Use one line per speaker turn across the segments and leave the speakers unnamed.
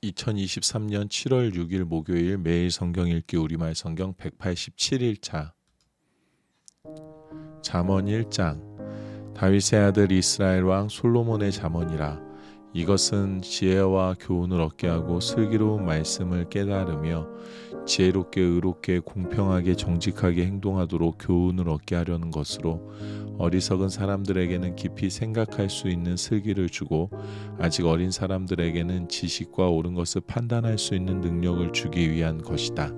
2023년 7월 6일 목요일 매일 성경 읽기 우리말 성경 187일차 잠언 1장 다윗의 아들 이스라엘 왕 솔로몬의 잠언이라. 이것은 지혜와 교훈을 얻게 하고 슬기로운 말씀을 깨달으며 지혜롭게 의롭게 공평하게 정직하게 행동하도록 교훈을 얻게 하려는 것으로 어리석은 사람들에게는 깊이 생각할 수 있는 슬기를 주고 아직 어린 사람들에게는 지식과 옳은 것을 판단할 수 있는 능력을 주기 위한 것이다.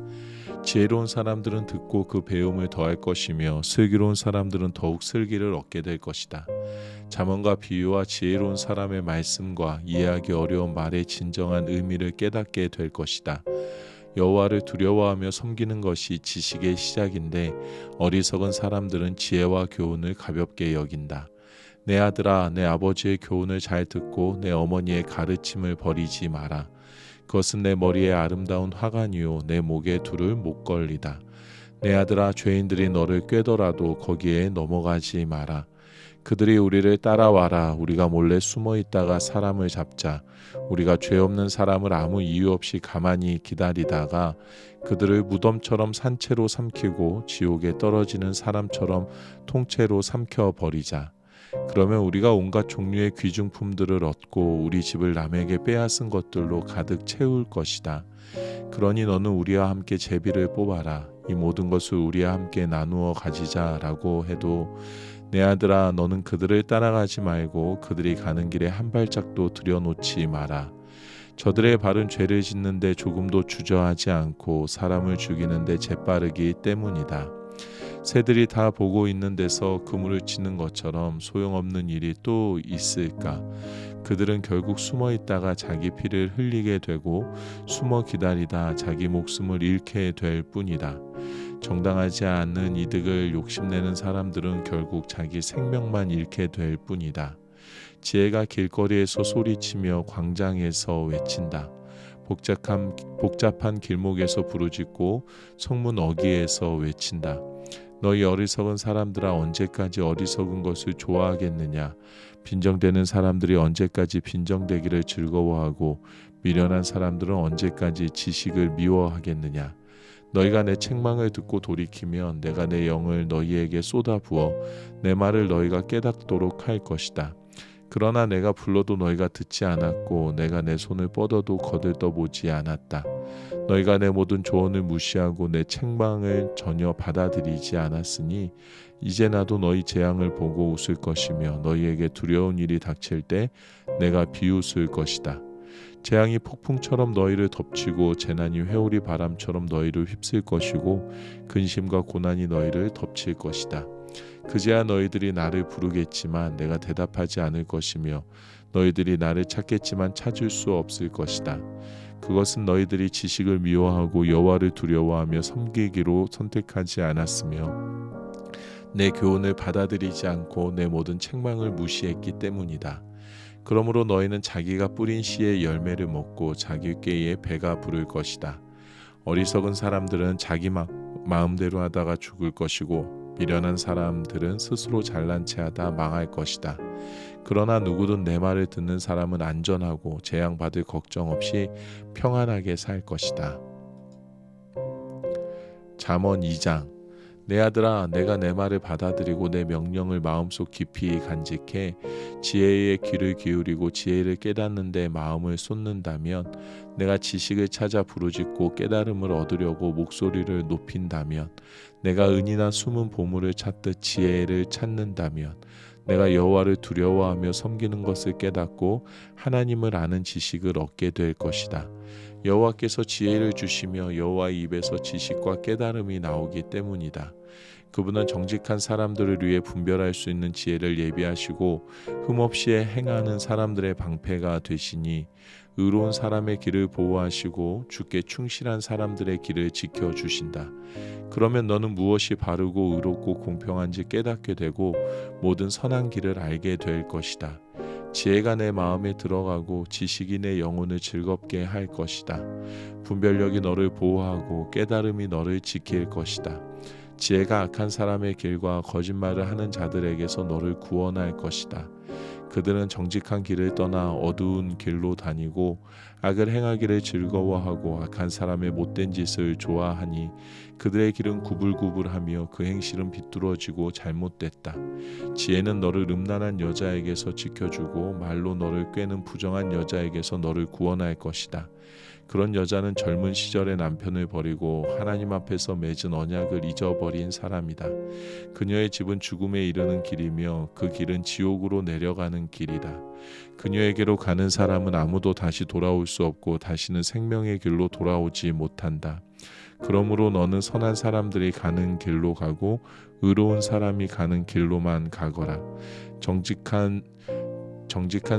지혜로운 사람들은 듣고 그 배움을 더할 것이며 슬기로운 사람들은 더욱 슬기를 얻게 될 것이다. 잠언과 비유와 지혜로운 사람의 말씀과 이해하기 어려운 말의 진정한 의미를 깨닫게 될 것이다. 여호와를 두려워하며 섬기는 것이 지식의 시작인데 어리석은 사람들은 지혜와 교훈을 가볍게 여긴다. 내 아들아, 내 아버지의 교훈을 잘 듣고 내 어머니의 가르침을 버리지 마라. 그것은 내 머리에 아름다운 화관이요 내 목에 둘을 목걸이다. 내 아들아, 죄인들이 너를 꾀더라도 거기에 넘어가지 마라. 그들이 우리를 따라와라. 우리가 몰래 숨어 있다가 사람을 잡자. 우리가 죄 없는 사람을 아무 이유 없이 가만히 기다리다가 그들을 무덤처럼 산채로 삼키고 지옥에 떨어지는 사람처럼 통째로 삼켜버리자. 그러면 우리가 온갖 종류의 귀중품들을 얻고 우리 집을 남에게 빼앗은 것들로 가득 채울 것이다. 그러니 너는 우리와 함께 제비를 뽑아라. 이 모든 것을 우리와 함께 나누어 가지자라고 해도 내 아들아, 너는 그들을 따라가지 말고 그들이 가는 길에 한 발짝도 들여놓지 마라. 저들의 발은 죄를 짓는데 조금도 주저하지 않고 사람을 죽이는데 재빠르기 때문이다. 새들이 다 보고 있는 데서 그물을 치는 것처럼 소용없는 일이 또 있을까? 그들은 결국 숨어 있다가 자기 피를 흘리게 되고 숨어 기다리다 자기 목숨을 잃게 될 뿐이다. 정당하지 않은 이득을 욕심내는 사람들은 결국 자기 생명만 잃게 될 뿐이다. 지혜가 길거리에서 소리치며 광장에서 외친다. 복잡한 길목에서 부르짖고 성문 어귀에서 외친다. 너희 어리석은 사람들아, 언제까지 어리석은 것을 좋아하겠느냐? 빈정대는 사람들이 언제까지 빈정대기를 즐거워하고 미련한 사람들은 언제까지 지식을 미워하겠느냐? 너희가 내 책망을 듣고 돌이키면 내가 내 영을 너희에게 쏟아부어 내 말을 너희가 깨닫도록 할 것이다. 그러나 내가 불러도 너희가 듣지 않았고 내가 내 손을 뻗어도 거들떠보지 않았다. 너희가 내 모든 조언을 무시하고 내 책망을 전혀 받아들이지 않았으니 이제 나도 너희 재앙을 보고 웃을 것이며 너희에게 두려운 일이 닥칠 때 내가 비웃을 것이다. 재앙이 폭풍처럼 너희를 덮치고 재난이 회오리 바람처럼 너희를 휩쓸 것이고 근심과 고난이 너희를 덮칠 것이다. 그제야 너희들이 나를 부르겠지만 내가 대답하지 않을 것이며 너희들이 나를 찾겠지만 찾을 수 없을 것이다. 그것은 너희들이 지식을 미워하고 여호와를 두려워하며 섬기기로 선택하지 않았으며 내 교훈을 받아들이지 않고 내 모든 책망을 무시했기 때문이다. 그러므로 너희는 자기가 뿌린 씨의 열매를 먹고 자기 꾀에 배가 부를 것이다. 어리석은 사람들은 자기 마음대로 하다가 죽을 것이고 미련한 사람들은 스스로 잘난 체하다 망할 것이다. 그러나 누구든 내 말을 듣는 사람은 안전하고 재앙받을 걱정 없이 평안하게 살 것이다. 잠언 2장 내 아들아, 내가 내 말을 받아들이고 내 명령을 마음속 깊이 간직해 지혜의 귀를 기울이고 지혜를 깨닫는 데 마음을 쏟는다면, 내가 지식을 찾아 부르짖고 깨달음을 얻으려고 목소리를 높인다면, 내가 은이나 숨은 보물을 찾듯 지혜를 찾는다면, 내가 여호와를 두려워하며 섬기는 것을 깨닫고 하나님을 아는 지식을 얻게 될 것이다. 여호와께서 지혜를 주시며 여호와의 입에서 지식과 깨달음이 나오기 때문이다. 그분은 정직한 사람들을 위해 분별할 수 있는 지혜를 예비하시고 흠없이 행하는 사람들의 방패가 되시니 의로운 사람의 길을 보호하시고 주께 충실한 사람들의 길을 지켜주신다. 그러면 너는 무엇이 바르고 의롭고 공평한지 깨닫게 되고 모든 선한 길을 알게 될 것이다. 지혜가 내 마음에 들어가고 지식이 내 영혼을 즐겁게 할 것이다. 분별력이 너를 보호하고 깨달음이 너를 지킬 것이다. 지혜가 악한 사람의 길과 거짓말을 하는 자들에게서 너를 구원할 것이다. 그들은 정직한 길을 떠나 어두운 길로 다니고 악을 행하기를 즐거워하고 악한 사람의 못된 짓을 좋아하니 그들의 길은 구불구불하며 그 행실은 비뚤어지고 잘못됐다. 지혜는 너를 음란한 여자에게서 지켜주고 말로 너를 꾀는 부정한 여자에게서 너를 구원할 것이다. 그런 여자는 젊은 시절에 남편을 버리고 하나님 앞에서 맺은 언약을 잊어버린 사람이다. 그녀의 집은 죽음에 이르는 길이며 그 길은 지옥으로 내려가는 길이다. 그녀에게로 가는 사람은 아무도 다시 돌아올 수 없고 다시는 생명의 길로 돌아오지 못한다. 그러므로 너는 선한 사람들이 가는 길로 가고 의로운 사람이 가는 길로만 가거라. 정직한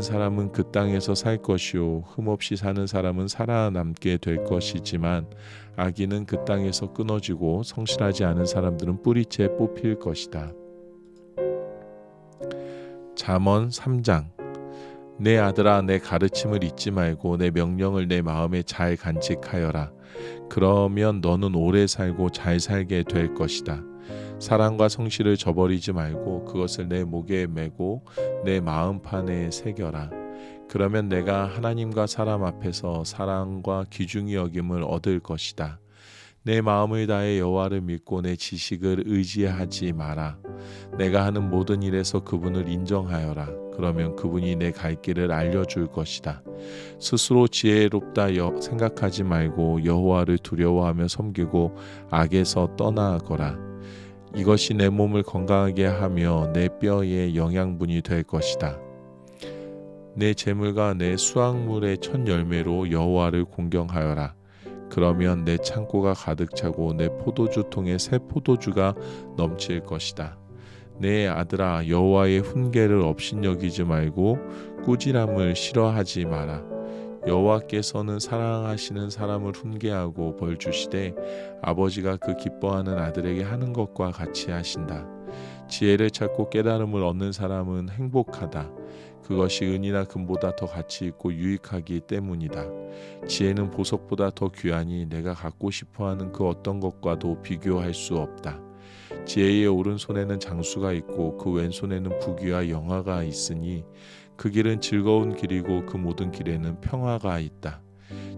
사람은 그 땅에서 살 것이요 흠없이 사는 사람은 살아남게 될 것이지만 악인은 그 땅에서 끊어지고 성실하지 않은 사람들은 뿌리째 뽑힐 것이다. 잠언 3장. 내 아들아, 내 가르침을 잊지 말고 내 명령을 내 마음에 잘 간직하여라. 그러면 너는 오래 살고 잘 살게 될 것이다. 사랑과 성실을 저버리지 말고 그것을 내 목에 메고 내 마음판에 새겨라. 그러면 내가 하나님과 사람 앞에서 사랑과 귀중히 여김을 얻을 것이다. 내 마음을 다해 여호와를 믿고 내 지식을 의지하지 마라. 내가 하는 모든 일에서 그분을 인정하여라. 그러면 그분이 내 갈 길을 알려줄 것이다. 스스로 지혜롭다 생각하지 말고 여호와를 두려워하며 섬기고 악에서 떠나거라. 이것이 내 몸을 건강하게 하며 내 뼈에 영양분이 될 것이다. 내 재물과 내 수확물의 첫 열매로 여호와를 공경하여라. 그러면 내 창고가 가득 차고 내 포도주 통에 새 포도주가 넘칠 것이다. 내 아들아, 여호와의 훈계를 업신여기지 말고 꾸지람을 싫어하지 마라. 여호와께서는 사랑하시는 사람을 훈계하고 벌 주시되 아버지가 그 기뻐하는 아들에게 하는 것과 같이 하신다. 지혜를 찾고 깨달음을 얻는 사람은 행복하다. 그것이 은이나 금보다 더 가치 있고 유익하기 때문이다. 지혜는 보석보다 더 귀하니 내가 갖고 싶어하는 그 어떤 것과도 비교할 수 없다. 지혜의 오른손에는 장수가 있고 그 왼손에는 부귀와 영화가 있으니 그 길은 즐거운 길이고 그 모든 길에는 평화가 있다.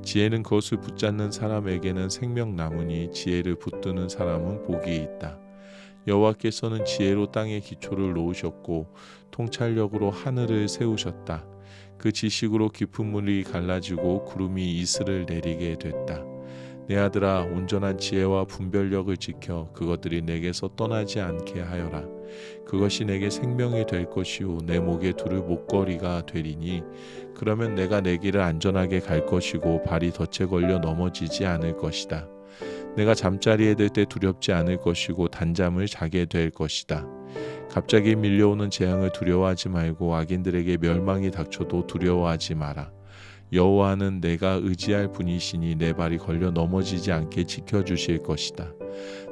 지혜는 그것을 붙잡는 사람에게는 생명나무니 지혜를 붙드는 사람은 복이 있다. 여호와께서는 지혜로 땅의 기초를 놓으셨고 통찰력으로 하늘을 세우셨다. 그 지식으로 깊은 물이 갈라지고 구름이 이슬을 내리게 됐다. 내 아들아, 온전한 지혜와 분별력을 지켜 그것들이 내게서 떠나지 않게 하여라. 그것이 내게 생명이 될 것이요 내 목에 두를 목걸이가 되리니 그러면 내가 내 길을 안전하게 갈 것이고 발이 덫에 걸려 넘어지지 않을 것이다. 내가 잠자리에 들 때 두렵지 않을 것이고 단잠을 자게 될 것이다. 갑자기 밀려오는 재앙을 두려워하지 말고 악인들에게 멸망이 닥쳐도 두려워하지 마라. 여호와는 내가 의지할 분이시니 내 발이 걸려 넘어지지 않게 지켜주실 것이다.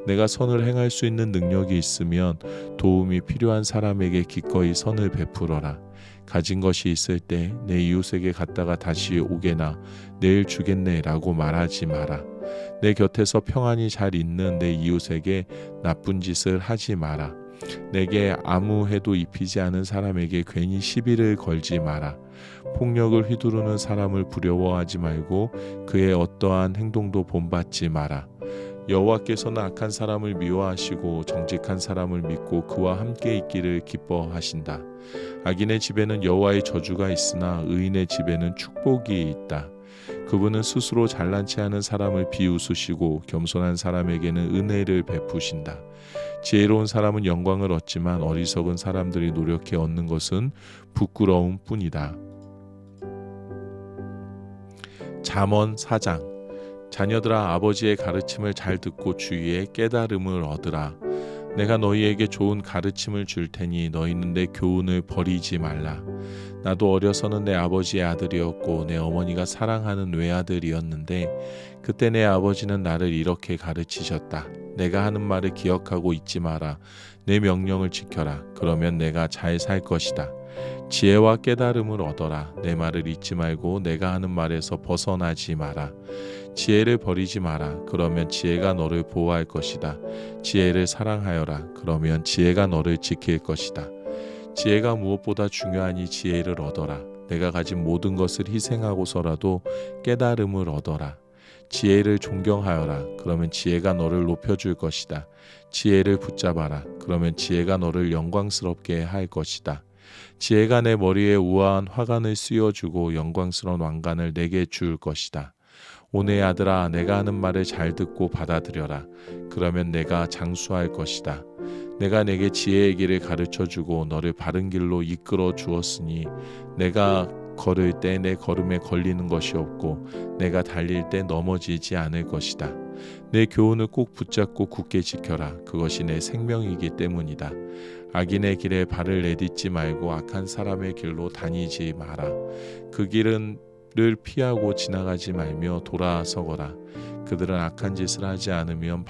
내가 선을 행할 수 있는 능력이 있으면 도움이 필요한 사람에게 기꺼이 선을 베풀어라. 가진 것이 있을 때 내 이웃에게 갔다가 다시 오게나 내일 주겠네 라고 말하지 마라. 내 곁에서 평안히 잘 있는 내 이웃에게 나쁜 짓을 하지 마라. 내게 아무 해도 입히지 않은 사람에게 괜히 시비를 걸지 마라. 폭력을 휘두르는 사람을 부러워하지 말고 그의 어떠한 행동도 본받지 마라. 여호와께서는 악한 사람을 미워하시고 정직한 사람을 믿고 그와 함께 있기를 기뻐하신다. 악인의 집에는 여호와의 저주가 있으나 의인의 집에는 축복이 있다. 그분은 스스로 잘난 체하는 사람을 비웃으시고 겸손한 사람에게는 은혜를 베푸신다. 지혜로운 사람은 영광을 얻지만 어리석은 사람들이 노력해 얻는 것은 부끄러움 뿐이다. 잠언 4장. 자녀들아, 아버지의 가르침을 잘 듣고 주위에 깨달음을 얻으라. 내가 너희에게 좋은 가르침을 줄 테니 너희는 내 교훈을 버리지 말라. 나도 어려서는 내 아버지의 아들이었고 내 어머니가 사랑하는 외아들이었는데 그때 내 아버지는 나를 이렇게 가르치셨다. 내가 하는 말을 기억하고 잊지 마라. 내 명령을 지켜라. 그러면 내가 잘 살 것이다. 지혜와 깨달음을 얻어라. 내 말을 잊지 말고 내가 하는 말에서 벗어나지 마라. 지혜를 버리지 마라. 그러면 지혜가 너를 보호할 것이다. 지혜를 사랑하여라. 그러면 지혜가 너를 지킬 것이다. 지혜가 무엇보다 중요하니 지혜를 얻어라. 내가 가진 모든 것을 희생하고서라도 깨달음을 얻어라. 지혜를 존경하여라. 그러면 지혜가 너를 높여줄 것이다. 지혜를 붙잡아라. 그러면 지혜가 너를 영광스럽게 할 것이다. 지혜가 내 머리에 우아한 화관을 씌워주고 영광스러운 왕관을 내게 줄 것이다. 오 내 아들아, 내가 하는 말을 잘 듣고 받아들여라. 그러면 내가 장수할 것이다. 내가 내게 지혜의 길을 가르쳐주고 너를 바른 길로 이끌어 주었으니 내가 걸을 때 내 걸음에 걸리는 것이 없고 내가 달릴 때 넘어지지 않을 것이다. 내 교훈을 꼭 붙잡고 굳게 지켜라. 그것이 내 생명이기 때문이다. 악인의 길에 발을 내딛지 말고 악한 사람의 길로 다니지 마라. 그 길은 를 피하고 지나가지 말며 돌아서거라. 그들은 악한 짓을 하지 않으면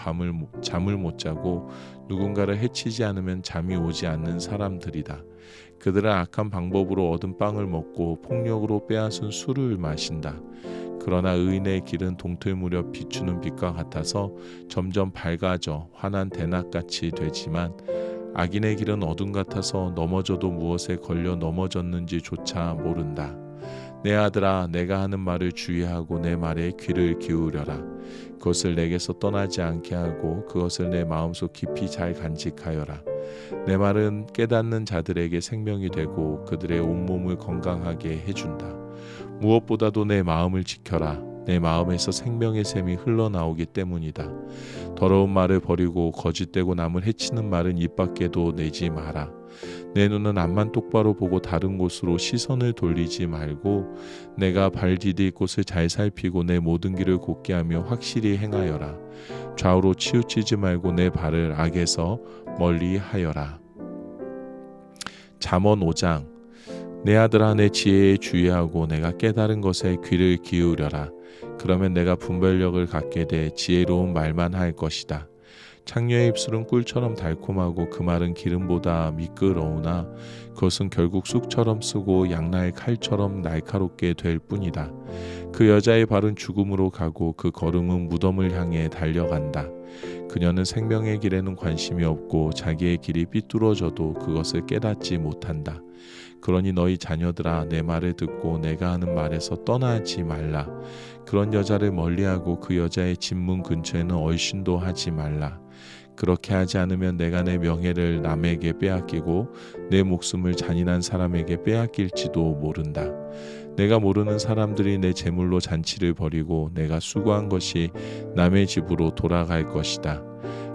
잠을 못 자고 누군가를 해치지 않으면 잠이 오지 않는 사람들이다. 그들은 악한 방법으로 얻은 빵을 먹고 폭력으로 빼앗은 술을 마신다. 그러나 의인의 길은 동틀 무렵 비추는 빛과 같아서 점점 밝아져 환한 대낮같이 되지만 악인의 길은 어둠 같아서 넘어져도 무엇에 걸려 넘어졌는지조차 모른다. 내 아들아, 내가 하는 말을 주의하고 내 말에 귀를 기울여라. 그것을 내게서 떠나지 않게 하고 그것을 내 마음속 깊이 잘 간직하여라. 내 말은 깨닫는 자들에게 생명이 되고 그들의 온몸을 건강하게 해준다. 무엇보다도 내 마음을 지켜라. 내 마음에서 생명의 샘이 흘러나오기 때문이다. 더러운 말을 버리고 거짓되고 남을 해치는 말은 입 밖에도 내지 마라. 내 눈은 앞만 똑바로 보고 다른 곳으로 시선을 돌리지 말고 내가 발 디딜 곳을 잘 살피고 내 모든 길을 곧게 하며 확실히 행하여라. 좌우로 치우치지 말고 내 발을 악에서 멀리 하여라. 잠언 5장. 내 아들아, 내 지혜에 주의하고 내가 깨달은 것에 귀를 기울여라. 그러면 내가 분별력을 갖게 돼 지혜로운 말만 할 것이다. 창녀의 입술은 꿀처럼 달콤하고 그 말은 기름보다 미끄러우나 그것은 결국 쑥처럼 쓰고 양날의 칼처럼 날카롭게 될 뿐이다. 그 여자의 발은 죽음으로 가고 그 걸음은 무덤을 향해 달려간다. 그녀는 생명의 길에는 관심이 없고 자기의 길이 삐뚤어져도 그것을 깨닫지 못한다. 그러니 너희 자녀들아, 내 말을 듣고 내가 하는 말에서 떠나지 말라. 그런 여자를 멀리하고 그 여자의 집문 근처에는 얼씬도 하지 말라. 그렇게 하지 않으면 내가 내 명예를 남에게 빼앗기고 내 목숨을 잔인한 사람에게 빼앗길지도 모른다. 내가 모르는 사람들이 내 재물로 잔치를 벌이고 내가 수고한 것이 남의 집으로 돌아갈 것이다.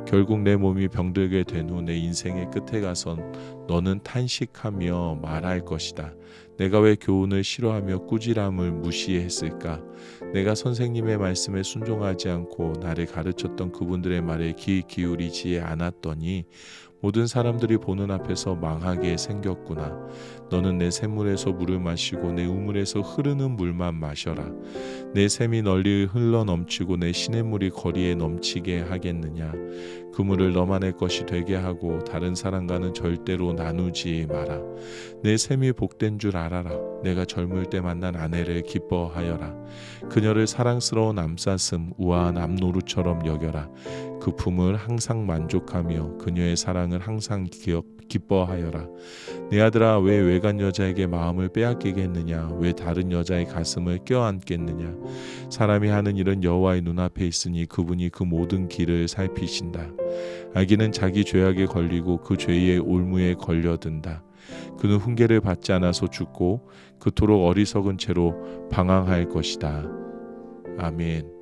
결국 내 몸이 병들게 된 후 내 인생의 끝에 가선 너는 탄식하며 말할 것이다. 내가 왜 교훈을 싫어하며 꾸지람을 무시했을까? 내가 선생님의 말씀에 순종하지 않고 나를 가르쳤던 그분들의 말에 귀 기울이지 않았더니 모든 사람들이 보는 앞에서 망하게 생겼구나. 너는 내 샘물에서 물을 마시고 내 우물에서 흐르는 물만 마셔라. 내 샘이 널리 흘러 넘치고 내 시냇물이 거리에 넘치게 하겠느냐. 그 물을 너만의 것이 되게 하고 다른 사람과는 절대로 나누지 마라. 내 샘이 복된 줄 알아라. 내가 젊을 때 만난 아내를 기뻐하여라. 그녀를 사랑스러운 암사슴 우아한 암노루처럼 여겨라. 그 품을 항상 만족하며 그녀의 사랑을 항상 기뻐하여라. 내 아들아, 왜 외간 여자에게 마음을 빼앗기겠느냐? 왜 다른 여자의 가슴을 껴안겠느냐? 사람이 하는 일은 여호와의 눈앞에 있으니 그분이 그 모든 길을 살피신다. 악인은 자기 죄악에 걸리고 그 죄의 올무에 걸려든다. 그는 훈계를 받지 않아서 죽고 그토록 어리석은 채로 방황할 것이다. 아멘.